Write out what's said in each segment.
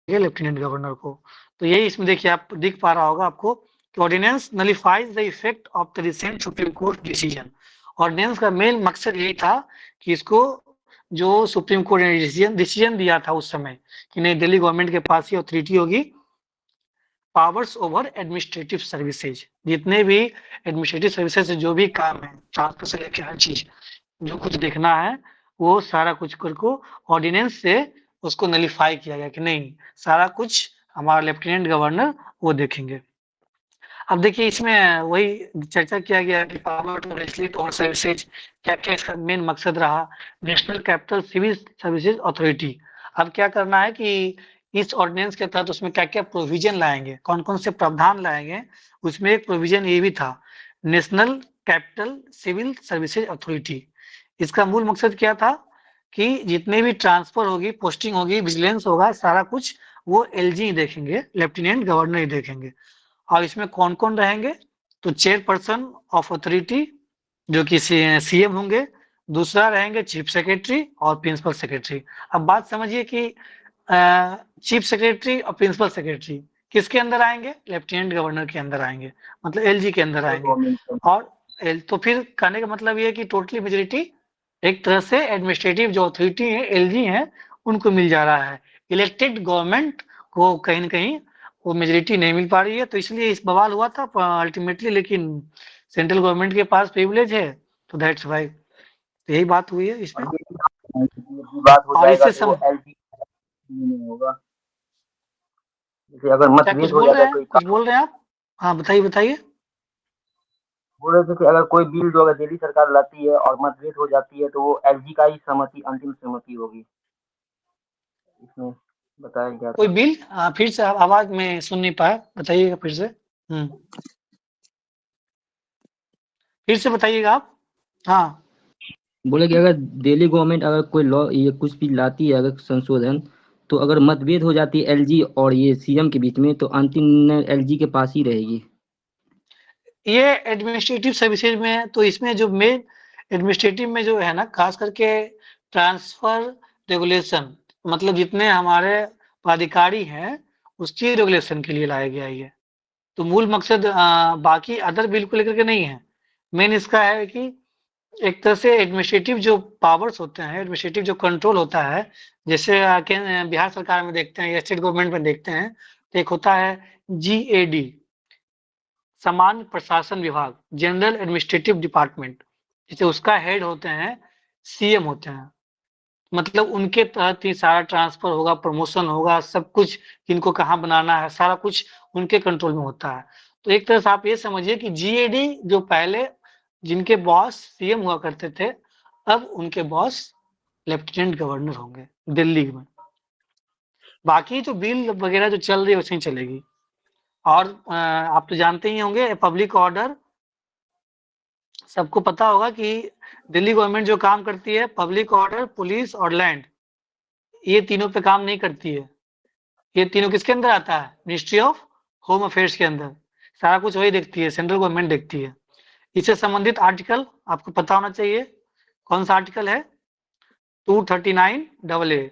Lieutenant governor को। तो यही इसमें देखिए आप दिख पा रहा होगा आपको कि ordinance nullifies the effect of the recent Supreme Court decision. Ordinance का मेन मकसद यही था कि इसको जो सुप्रीम कोर्ट ने डिसीजन दिया था उस समय कि नहीं दिल्ली गवर्नमेंट के पास ही अथॉरिटी होगी पावर्स ओवर एडमिनिस्ट्रेटिव सर्विसेज, जितने भी एडमिनिस्ट्रेटिव सर्विसेज से जो भी काम है ट्रांसफर से लेकर हर चीज जो कुछ देखना है वो सारा कुछ को ऑर्डिनेंस से उसको नलिफाई किया गया कि नहीं सारा कुछ हमारा लेफ्टिनेंट गवर्नर वो देखेंगे। अब देखिए इसमें वही चर्चा किया गया कि पावर टू लेजिस्लेट और सर्विसेज क्या क्या इसका मेन मकसद रहा। National capital civil services authority, अब क्या करना है कि इस ऑर्डिनेंस के तहत उसमें क्या क्या प्रोविजन लाएंगे, कौन कौन से प्रावधान लाएंगे। उसमें एक प्रोविजन ये भी था national capital civil services authority. इसका मूल मकसद क्या था कि जितने भी ट्रांसफर होगी पोस्टिंग होगी विजिलेंस होगा सारा कुछ वो एलजी ही देखेंगे, लेफ्टिनेंट गवर्नर ही देखेंगे। और इसमें कौन कौन रहेंगे तो चेयरपर्सन ऑफ अथॉरिटी जो कि सीएम होंगे, दूसरा रहेंगे चीफ सेक्रेटरी और प्रिंसिपल सेक्रेटरी। अब बात समझिए कि चीफ सेक्रेटरी और प्रिंसिपल सेक्रेटरी किसके अंदर आएंगे, लेफ्टिनेंट गवर्नर के अंदर आएंगे, मतलब एलजी के अंदर आएंगे। और तो फिर कहने का मतलब ये है कि टोटली मेजोरिटी एक तरह से एडमिनिस्ट्रेटिव जो अथॉरिटी है एलजी है उनको मिल जा रहा है। इलेक्टेड गवर्नमेंट को कहीं ना कहीं वो मेजोरिटी नहीं मिल पा रही है, तो इसलिए इस बवाल हुआ था अल्टीमेटली। लेकिन सेंट्रल गवर्नमेंट के पास प्रिविलेज है तो दैट्स वाई यही बात हुई है इसमें। बात हो और जाएगा इससे तो वो एलजी नहीं होगा। जैसे अगर क्या कुछ मतभेद हो बोल रहे जाता है हैं, कोई कुछ काम, बोल रहे हैं आप? हाँ बताइए बताइए। बोल रहे थे कि अगर कोई बिल जो अगर दिल्ली सरकार लाती है और मतभेद हो जाती है तो वो एलजी का ही सहमति अंतिम सहमति होगी। इसमें बताया गया कोई था। बिल फिर से आवाज में सुन नहीं पाया, बताइएगा फिर से। फिर से बताइएगा आप। हाँ बोले कि अगर दिल्ली गवर्नमेंट अगर कोई लॉ ये कुछ भी लाती है अगर संशोधन, तो अगर मतभेद हो जाती है एलजी और ये सीएम के बीच में तो अंतिम निर्णय एलजी के पास ही रहेगी। ये एडमिनिस्ट्रेटिव सर्विसेज में है, तो इसमें जो मेन एडमिनिस्ट्रेटिव में जो है ना खास करके ट्रांसफर रेगुलेशन, मतलब जितने हमारे पदाधिकारी हैं उसकी रेगुलेशन के लिए लाया गया ये। तो मूल मकसद बाकी अदर बिल को लेकर के नहीं है। मेन इसका है कि एक तरह से एडमिनिस्ट्रेटिव जो पावर्स होते हैं, एडमिनिस्ट्रेटिव जो कंट्रोल होता है, जैसे बिहार सरकार में देखते हैं या स्टेट गवर्नमेंट में देखते हैं तो एक होता है जीएडी सामान्य प्रशासन विभाग, जनरल एडमिनिस्ट्रेटिव डिपार्टमेंट, जैसे उसका हेड होते हैं सीएम होते हैं। मतलब उनके तहत ही सारा ट्रांसफर होगा, प्रमोशन होगा, सब कुछ किनको कहाँ बनाना है सारा कुछ उनके कंट्रोल में होता है। तो एक तरह से आप ये समझिए कि जीएडी जो पहले जिनके बॉस सीएम हुआ करते थे अब उनके बॉस लेफ्टिनेंट गवर्नर होंगे दिल्ली में। बाकी जो बिल वगैरह जो चल रही है वैसे ही चलेगी। और आप तो जानते ही होंगे पब्लिक ऑर्डर, सबको पता होगा कि दिल्ली गवर्नमेंट जो काम करती है पब्लिक ऑर्डर पुलिस और लैंड, ये तीनों पे काम नहीं करती है। ये तीनों किसके अंदर आता है, मिनिस्ट्री ऑफ होम अफेयर्स के अंदर। सारा कुछ वही देखती है, सेंट्रल गवर्नमेंट देखती है। इससे संबंधित आर्टिकल आपको पता होना चाहिए, कौन सा आर्टिकल है 239AA।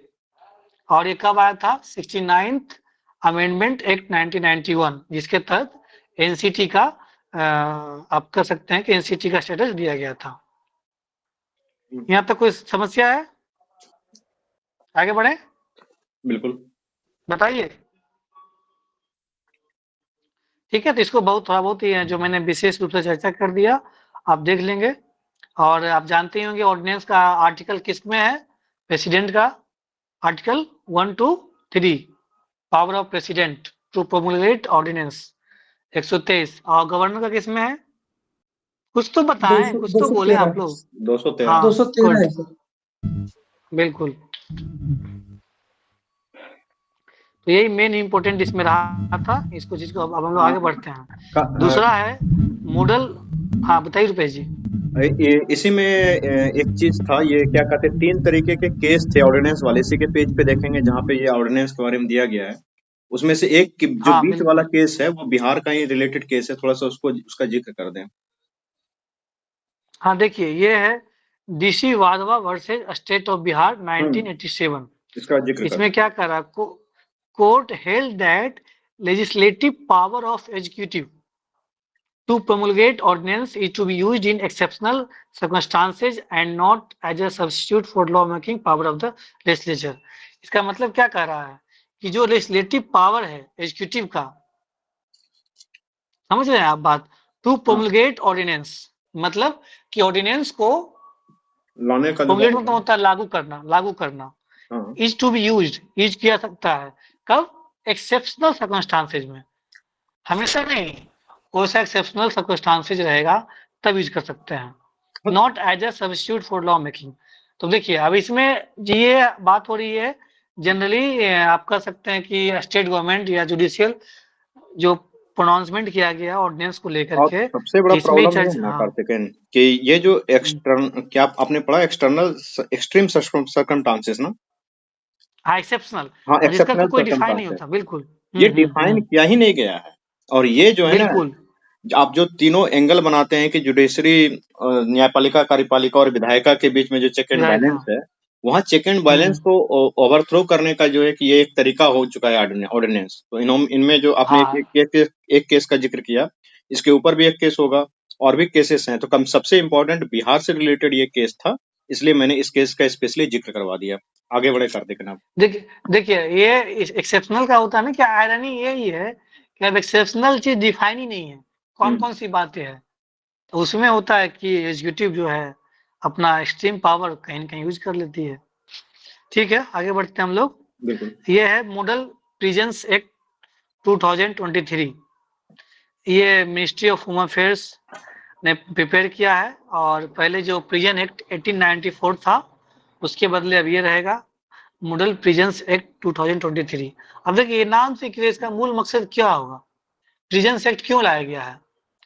और ये कब आया था 69th अमेंडमेंट एक्ट 1991, जिसके तहत एनसीटी का आप कर सकते हैं कि एनसीटी का स्टेटस दिया गया था। यहाँ तक कोई समस्या है, आगे बढ़े? बिल्कुल बताइए। ठीक है, तो इसको बहुत थोड़ा बहुत ही है जो मैंने विशेष रूप से चर्चा कर दिया, आप देख लेंगे। और आप जानते ही होंगे ऑर्डिनेंस का आर्टिकल किस में है, प्रेसिडेंट का article 1 to 3 power of president to promulgate ordinance 123। और गवर्नर का किस में है, कुछ तो बताएं, कुछ तो बोले आप लोग। 213 हाँ 213 है गुड, सर। बिल्कुल। तो यही मेन इंपोर्टेंट इसमें रहा था, इसको चीज को अब हम लोग आगे बढ़ते हैं। दूसरा है मॉडल। हाँ बताइए रुपेश जी। इसी में एक चीज था, ये क्या कहते हैं 3 तरीके के केस थे ऑर्डिनेंस वाले। इसी के पेज पे देखेंगे जहाँ पे ये ऑर्डिनेंस के बारे में दिया गया है। उसमें से एक जो हाँ बीच वाला बिल्कुल। केस है वो बिहार का ही रिलेटेड केस है, थोड़ा सा उसको उसका जिक्र कर दें। हाँ देखिए ये है DC Wadhwa versus state of Bihar 1987। इसका जिक्र कर इसमें दें। क्या करा आपको, court held that legislative power of executive to promulgate ordinance is to be used in exceptional circumstances and not as a substitute for law making power of the legislature. इसका मतलब क्या कह रहा है कि जो लेजिस्लेटिव पावर है executive का, समझ रहे हैं आप बात, टू प्रोमुलगेट ऑर्डिनेंस मतलब कि ऑर्डिनेंस को लाने का प्रोमुलगेट मतलब होता है लागू करना is to be used, use किया सकता है कब, एक्सेप्शनल सर्कमस्टांसेज में, हमेशा नहीं, कोई सा एक्सेप्शनल सर्कमस्टांसेज रहेगा तब यूज कर सकते हैं, not as a substitute for law making. तो देखिए अब इसमें ये बात हो रही है जनरली आप कह सकते हैं कि स्टेट गवर्नमेंट या जुडिशियल जो प्रोनाउंसमेंट किया गया ऑर्डिनेंस को लेकर के, सबसे बड़ा प्रॉब्लम ये है ना कार्तिकेयन कि ये जो क्या आपने पढ़ा एक्सटर्नल एक्सट्रीम सर्कमस्टांसेस ना, हाँ एक्सेप्शनल, हाँ जिसका एक्सेप्शनल कोई डिफाइन नहीं होता, बिल्कुल ये डिफाइन किया ही नहीं गया है। और ये जो है ना, आप जो तीनों एंगल बनाते हैं कि जुडिशरी, न्यायपालिका, कार्यपालिका और विधायिका के बीच में जो चेक एंड बैलेंस है, वहाँ चेक एंड बैलेंस को ओवरथ्रो करने का जो है कि ये एक तरीका हो चुका है ऑर्डिनेंस। तो इनमें जो आपने एक केस का जिक्र किया, इसके ऊपर भी एक केस होगा और भी केसेस हैं। तो कम सबसे इम्पोर्टेंट बिहार से रिलेटेड ये केस था, इसलिए मैंने इस केस का स्पेशली जिक्र करवा दिया। आगे बढ़े कार्तिक नाम। देखिए ये एक्सेप्शनल का होता है ना कि आयरनी यही है कि अब एक्सेप्शनल चीज डिफाइन ही नहीं है, कौन कौन सी बातें हैं, तो उसमें होता है कि एग्जीक्यूटिव जो है अपना एक्सट्रीम पावर कहीं न कहीं यूज कर लेती है। ठीक है, आगे बढ़ते हैं हम लोग। ये है मॉडल प्रिजन्स एक्ट 2023, ये मिनिस्ट्री ऑफ होम अफेयर्स ने प्रिपेयर किया है और पहले जो प्रिजन एक्ट 1894 था उसके बदले अब ये रहेगा मॉडल प्रिजन्स एक्ट 2023। अब देखिए ये नाम से कि इसका मूल मकसद क्या होगा, प्रिजन्स एक्ट क्यों लाया गया है,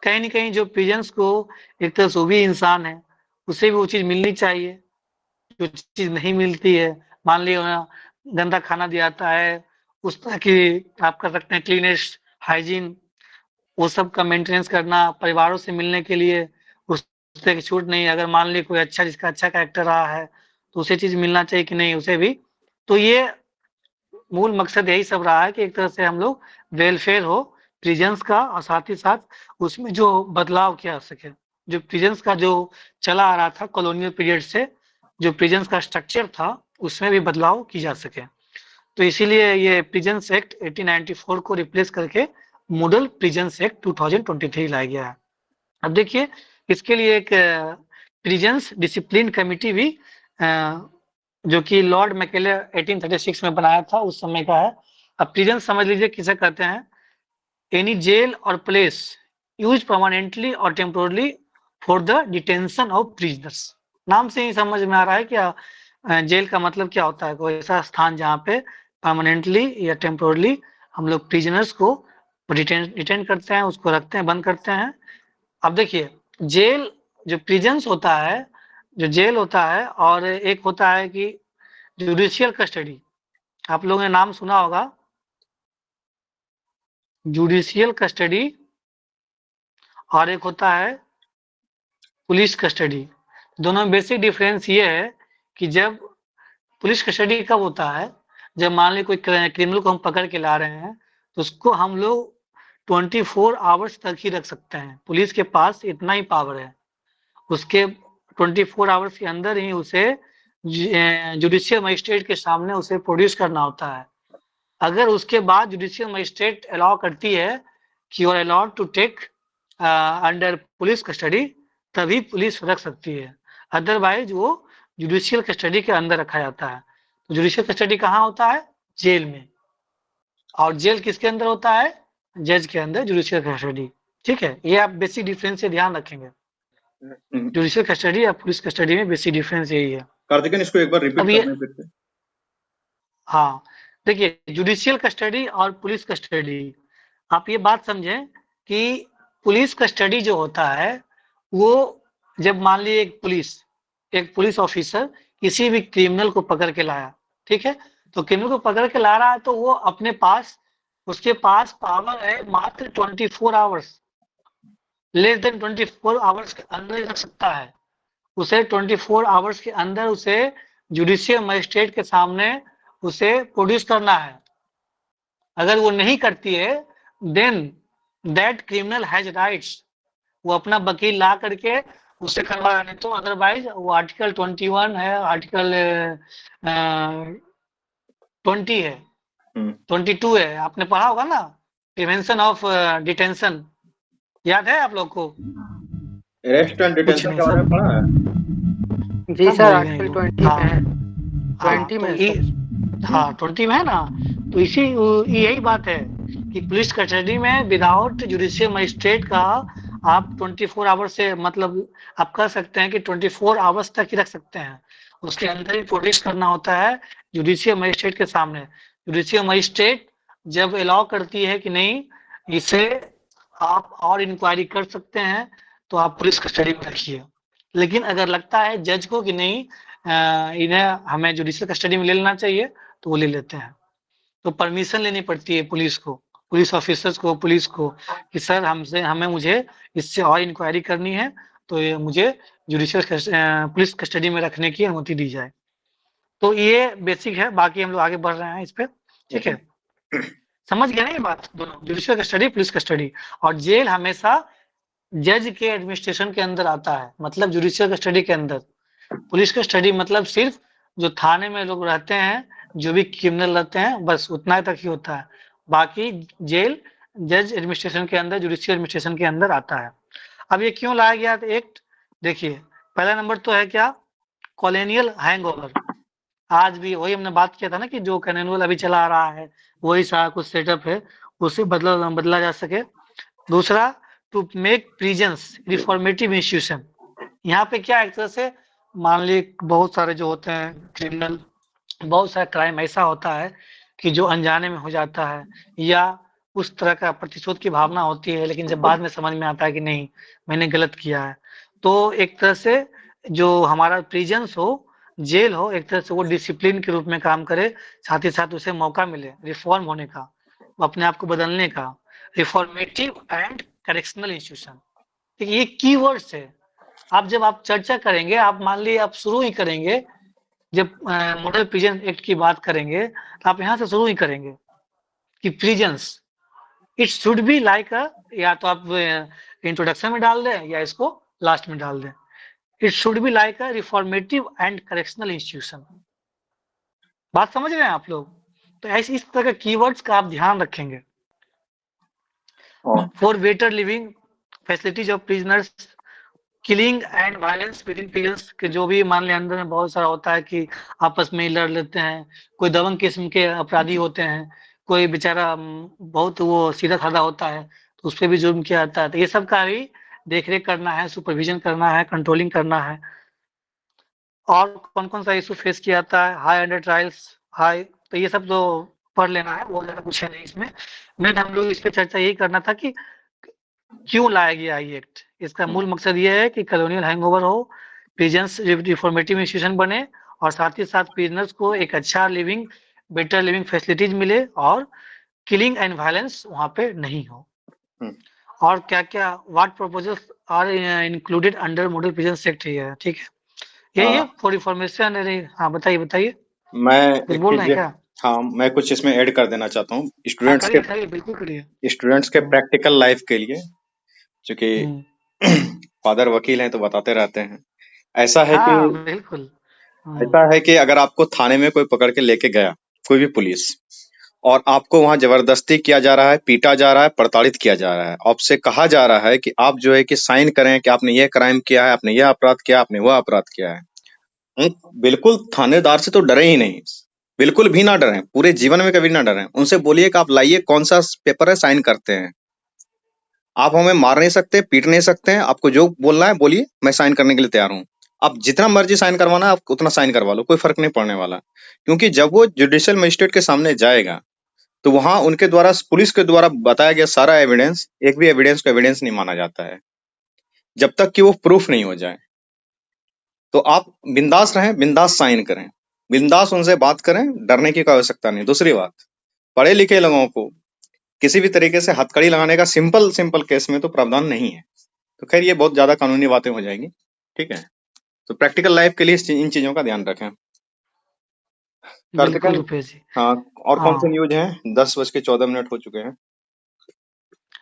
कहीं न कहीं जो प्रिजन्स को एक तरह से वो भी इंसान है, उसे भी वो चीज मिलनी चाहिए जो चीज नहीं मिलती है। मान लिया गंदा खाना दिया जाता है, उस तरह की आप कर सकते हैं क्लीनेस्ट, हाइजीन, वो सब का मेंटेनेंस करना, परिवारों से मिलने के लिए उस तरह की छूट नहीं। अगर मान ली कोई अच्छा जिसका अच्छा कैरेक्टर रहा है तो उसे चीज मिलना चाहिए कि नहीं, उसे भी। तो ये मूल मकसद यही सब रहा है कि एक तरह से हम लोग वेलफेयर हो प्रिजन्स का और साथ ही साथ उसमें जो बदलाव किया जा सके। जो प्रिजन्स का जो चला आ रहा था कॉलोनियल पीरियड से, जो प्रिजन्स का स्ट्रक्चर था उसमें भी बदलाव की जा सके, तो इसीलिए ये प्रिजन्स एक्ट 1894 को रिप्लेस करके मॉडल प्रिजन्स एक्ट 2023 लाया गया है। अब देखिए इसके लिए एक प्रिजन्स डिसिप्लिन कमिटी भी जो कि लॉर्ड मैकेले 1836 में बनाया था उस समय का है। अब प्रिजन समझ लीजिए किसे कहते हैं, एनी जेल और प्लेस यूज परमानेंटली और temporarily for the detention of prisoners. नाम से ही समझ में आ रहा है कि जेल का मतलब क्या होता है, कोई ऐसा स्थान जहाँ पे परमानेंटली या टेम्पोरली हम लोग प्रिजनर्स को डिटेन करते हैं, उसको रखते हैं, बंद करते हैं। अब देखिए जेल जो प्रिजन्स होता है, जो जेल होता है, और एक होता है कि जुडिशियल कस्टडी, आप लोगों ने नाम सुना होगा जुडिशियल कस्टडी, और एक होता है पुलिस कस्टडी। दोनों में बेसिक डिफरेंस ये है कि जब पुलिस कस्टडी कब होता है, जब मान ली कोई क्रिमिनल को हम पकड़ के ला रहे हैं तो उसको हम लोग 24 आवर्स तक ही रख सकते हैं, पुलिस के पास इतना ही पावर है, उसके 24 आवर्स के अंदर ही उसे जुडिशियल मजिस्ट्रेट के सामने उसे प्रोड्यूस करना होता है। अगर उसके बाद जुडिशियल मजिस्ट्रेट अलाउ करती है कि you are allowed to take under police custody, तभी पुलिस रख सकती है, अदरवाइज वो जुडिशियल कस्टडी के अंदर रखा जाता है। तो जुडिशियल कस्टडी कहाँ होता है, जेल में, और जेल किसके अंदर होता है, जज के अंदर जुडिशियल कस्टडी। ठीक है, ये आप बेसिक डिफरेंस से ध्यान रखेंगे, जुडिशियल कस्टडी या पुलिस कस्टडी में बेसिक डिफरेंस यही है। कार्तिकेयन इसको एक बार रिपीट करना। हाँ देखिए जुडिशियल कस्टडी और पुलिस कस्टडी, आप ये बात समझें कि पुलिस कस्टडी जो होता है वो जब मान लीजिए एक पुलिस ऑफिसर किसी भी क्रिमिनल को पकड़ के लाया, ठीक है, तो क्रिमिनल को पकड़ के ला रहा है तो वो अपने पास, उसके पास पावर है मात्र 24 आवर्स, लेस देन 24 आवर्स के अंदर रख सकता है। उसे 24 आवर्स के अंदर उसे जुडिशियल मजिस्ट्रेट के सामने उसे प्रोड्यूस करना है, अगर वो नहीं करती है then that criminal has rights, वो अपना वकील ला करके उससे करवा, नहीं तो अदरवाइज वो आर्टिकल 21 है, आर्टिकल 20 है, 22 है, आपने पढ़ा होगा ना, प्रिवेंशन ऑफ डिटेंशन, याद है आप लोग को? अरेस्ट एंड कुछ डिटेंशन नहीं के बारे में सब पढ़ा है? जी सब सर, भूल गए आर्टिकल वो। 20 में है, हाँ 20 में तो है ये, सर। हाँ 20 में है ना, तो इसी यही बात है कि पुलिस कस्टडी में विदाउट जुडिशियल मजिस्ट्रेट का आप 24 आवर्स से, मतलब आप कह सकते हैं कि 24 आवर्स तक ही रख सकते हैं, उसके अंदर ही प्रोड्यूस करना होता है जुडिशियल मजिस्ट्रेट के सामने। जुडिशियल मजिस्ट्रेट जब अलाउ करती है कि नहीं इसे आप और इंक्वायरी कर सकते हैं, तो आप पुलिस कस्टडी में रखिए। लेकिन अगर लगता है जज को कि नहीं इन्हें हमें जुडिशियल कस्टडी में ले लेना चाहिए, तो वो ले लेते हैं। तो परमिशन लेनी पड़ती है पुलिस को, पुलिस ऑफिसर्स को, पुलिस को, कि सर मुझे इससे और इंक्वायरी करनी है, तो ये मुझे जुडिशियल पुलिस कस्टडी में रखने की अनुमति दी जाए। तो ये बेसिक है, बाकी हम लोग आगे बढ़ रहे हैं इस पे, ठीक है? समझ गए ना ये बात? दोनों जुडिशियल कस्टडी, पुलिस कस्टडी। और जेल हमेशा जज के एडमिनिस्ट्रेशन के अंदर आता है, मतलब जुडिशियल कस्टडी के अंदर। पुलिस कस्टडी मतलब सिर्फ जो थाने में लोग रहते हैं, जो भी क्रिमिनल रहते हैं, बस उतना तक ही होता है। बाकी जेल जज एडमिनिस्ट्रेशन के अंदर, जुडिशियल एडमिनिस्ट्रेशन के अंदर आता है। अब ये क्यों लाया गया एक्ट? देखिए, पहला नंबर तो है क्या, कॉलोनियल हैंगओवर। आज भी वही हमने बात किया था ना कि जो कैनोनियल अभी चला आ रहा है, वही सारा कुछ सेटअप है, उससे बदला जा सके। दूसरा, to make prisons reformative institution. यहाँ पे क्या, एक तरह से मान ली बहुत सारे जो होते हैं क्रिमिनल, बहुत सारा क्राइम ऐसा होता है कि जो अनजाने में हो जाता है, या उस तरह का प्रतिशोध की भावना होती है, लेकिन जब बाद में समझ में आता है कि नहीं मैंने गलत किया है, तो एक तरह से जो हमारा प्रिजन्स हो, जेल हो, एक तरह से वो डिसिप्लिन के रूप में काम करे, साथ ही साथ उसे मौका मिले रिफॉर्म होने का, अपने आप को बदलने का। रिफॉर्मेटिव एंड करेक्शनल इंस्टीट्यूशन, ये कीवर्ड्स है। जब आप चर्चा करेंगे, आप मान लीजिए आप शुरू ही करेंगे, जब मॉडल प्रिजन एक्ट की बात करेंगे, तो आप यहाँ से शुरू ही करेंगे कि prisons it should be like या तो आप इंट्रोडक्शन में डाल दें या इसको लास्ट में डाल दें। It should be like a reformative and correctional institution. बात समझ रहे हैं आप लोग? तो ऐसे इस तरह के कीवर्ड्स का आप ध्यान रखेंगे। For better living facilities of prisoners, killing and violence with in prisons, के जो भी मान लें अंदर में बहुत सारा होता है कि आपस में ही लड़ लेते हैं, कोई दबंग किस्म के अपराधी होते हैं, कोई बेचारा बहुत वो सीधा साधा होता है, तो उस पर भी जुर्म किया जाता है। तो ये सब का भी देखरेख करना है, सुपरविजन करना है, कंट्रोलिंग करना है। और कौन कौन सा इशू फेस किया जाता है, हाई अंडर ट्रायल्स हाई, तो ये सब तो पढ़ लेना है, वो ज्यादा कुछ है नहीं इसमें। मेन हम लोग इस पर चर्चा यही करना था कि क्यों लाया गया ये एक्ट। इसका मूल मकसद ये है कि कॉलोनियल हैंगओवर हो, प्रिजन्स रिफॉर्मेटिव इंस्टीट्यूशन बने, और साथ ही साथ प्रिजनर्स को एक अच्छा लिविंग, बेटर लिविंग फैसिलिटीज मिले, और किलिंग एंड वायलेंस वहां पे नहीं हो। और क्या क्या what proposals are included under model prison act है, ठीक है? यही है फॉर इंफॉर्मेशन। हाँ बताइए बताइए, मैं कुछ एक बोल रहे चीज, हैं क्या? हाँ मैं कुछ इसमें ऐड कर देना चाहता हूँ हाँ करिए बिल्कुल करिए। स्टूडेंट्स के प्रैक्टिकल लाइफ के लिए, क्योंकि फादर वकील हैं तो बताते रहते हैं। ऐसा है कि हाँ बिल्कुल। ऐसा है कि अगर आपको थाने में कोई पकड़ के लेके गया, कोई भी पुलिस, और आपको वहां जबरदस्ती किया जा रहा है, पीटा जा रहा है, प्रताड़ित किया जा रहा है, आपसे कहा जा रहा है कि आप जो है कि साइन करें कि आपने ये क्राइम किया है, आपने यह अपराध किया, आपने वह अपराध किया है, बिल्कुल थानेदार से तो डरे ही नहीं, बिल्कुल भी ना डरें, पूरे जीवन में कभी ना डरें। उनसे बोलिए कि आप लाइए कौन सा पेपर है, साइन करते हैं। आप हमें मार नहीं सकते, पीट नहीं सकते हैं, आपको जो बोलना है बोलिए, मैं साइन करने के लिए तैयार हूँ। आप जितना मर्जी साइन करवाना है आप उतना साइन करवा लो, कोई फर्क नहीं पड़ने वाला। क्योंकि जब वो जुडिशियल मजिस्ट्रेट के सामने जाएगा, तो वहां उनके द्वारा, पुलिस के द्वारा बताया गया सारा एविडेंस, एक भी एविडेंस को एविडेंस नहीं माना जाता है जब तक कि वो प्रूफ नहीं हो जाए। तो आप बिंदास रहें, बिंदास साइन करें, बिंदास उनसे बात करें, डरने की कोई आवश्यकता नहीं। दूसरी बात, पढ़े लिखे लोगों को किसी भी तरीके से हथकड़ी लगाने का सिंपल केस में तो प्रावधान नहीं है। तो खैर ये बहुत ज्यादा कानूनी बातें हो जाएंगी, ठीक है? तो प्रैक्टिकल लाइफ के लिए इन चीजों का ध्यान रखें। बिल्कुल रुपेश जी। हाँ, और कौन से हाँ। न्यूज हैं? 10:14 हो चुके हैं।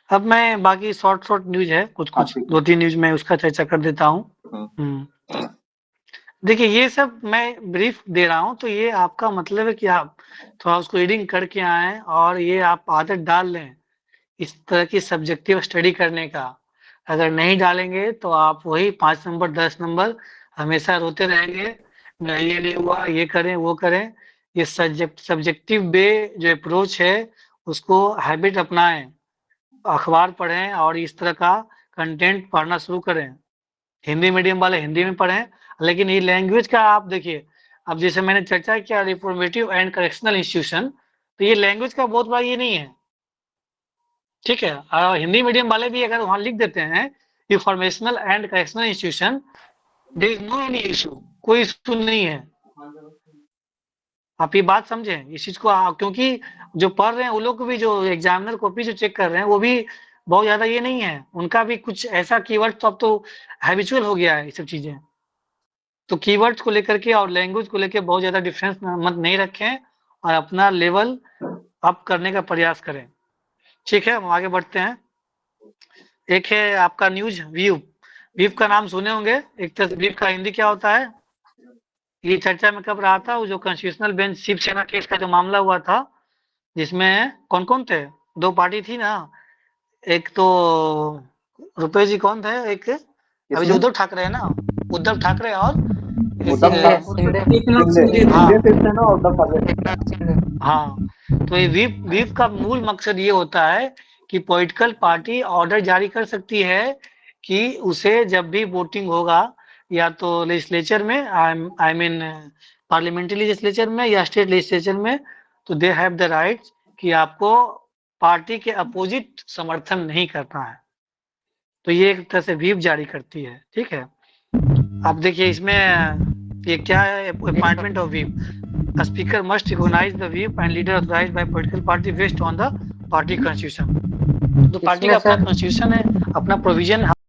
अब मैं बाकी शॉर्ट न्यूज है, कुछ हाँ, ठीक है। 2-3 न्यूज में उसका चर्चा कर देता हूँ। हाँ। देखिए ये सब मैं ब्रीफ दे रहा हूँ, तो ये आपका मतलब है कि आप थोड़ा उसको रीडिंग करके आएँ और ये आप आदत डाल लें, इस तरह की सब्जेक्टिव स्टडी करने का। अगर नहीं डालेंगे तो आप वही 5 नंबर 10 नंबर हमेशा रोते रहेंगे, नहीं ये नहीं हुआ, ये करें, वो करें। ये सब्जेक्टिव वे जो अप्रोच है, उसको हैबिट अपनाएँ। अखबार पढ़ें और इस तरह का कंटेंट पढ़ना शुरू करें। हिंदी मीडियम वाले हिंदी में पढ़ें, लेकिन ये लैंग्वेज का आप देखिए, अब जैसे मैंने चर्चा किया रिफॉर्मेटिव एंड करेक्शनल इंस्टीट्यूशन, तो ये लैंग्वेज का बहुत बड़ा ये नहीं है, ठीक है। हिंदी मीडियम वाले भी अगर वहाँ लिख देते हैं reformational and correctional institution, there is no any issue, कोई इशू नहीं है। आप ये बात समझें इस चीज को, क्योंकि जो पढ़ रहे हैं वो लोग भी, जो एग्जामिनर कॉपी जो चेक कर रहे हैं, वो भी बहुत ज्यादा ये नहीं है, उनका भी कुछ ऐसा कीवर्ड तो अब तो हैबिचुअल हो गया है ये सब चीजें। तो कीवर्ड्स को लेकर के और लैंग्वेज को लेकर बहुत ज्यादा डिफरेंस मत नहीं रखें और अपना लेवल अप करने का प्रयास करें, ठीक है। हम आगे बढ़ते हैं। एक है आपका न्यूज व्यू। व्यू का नाम सुने होंगे, एक तरह से व्यू का हिंदी क्या होता है, ये चर्चा में कब रहा था, वो जो कॉन्स्टिट्यूशनल बेंच शिवसेना केस का जो मामला हुआ था, जिसमें कौन कौन थे, 2 पार्टी थी ना, एक तो रुपेश जी कौन थे, एक अभी जो उद्धव ठाकरे है ना, उद्धव ठाकरे और हाँ। तो ये व्हीप का मूल मकसद ये होता है कि पॉलिटिकल पार्टी ऑर्डर जारी कर सकती है कि उसे जब भी वोटिंग होगा, या तो लेजिस्लेचर में, आई मीन पार्लियामेंट्री लेजिस्लेचर में या स्टेट लेजिस्लेचर में, तो दे हैव द राइट कि आपको पार्टी के अपोजिट समर्थन नहीं करना है। तो ये एक तरह से व्हीप जारी करती है, ठीक है। अब देखिए इसमें ये क्या है, appointment of whip. Speaker must recognise the whip and leader authorised by political party based on the party constitution. तो पार्टी का अपना कॉन्स्टिट्यूशन है, अपना प्रोविजन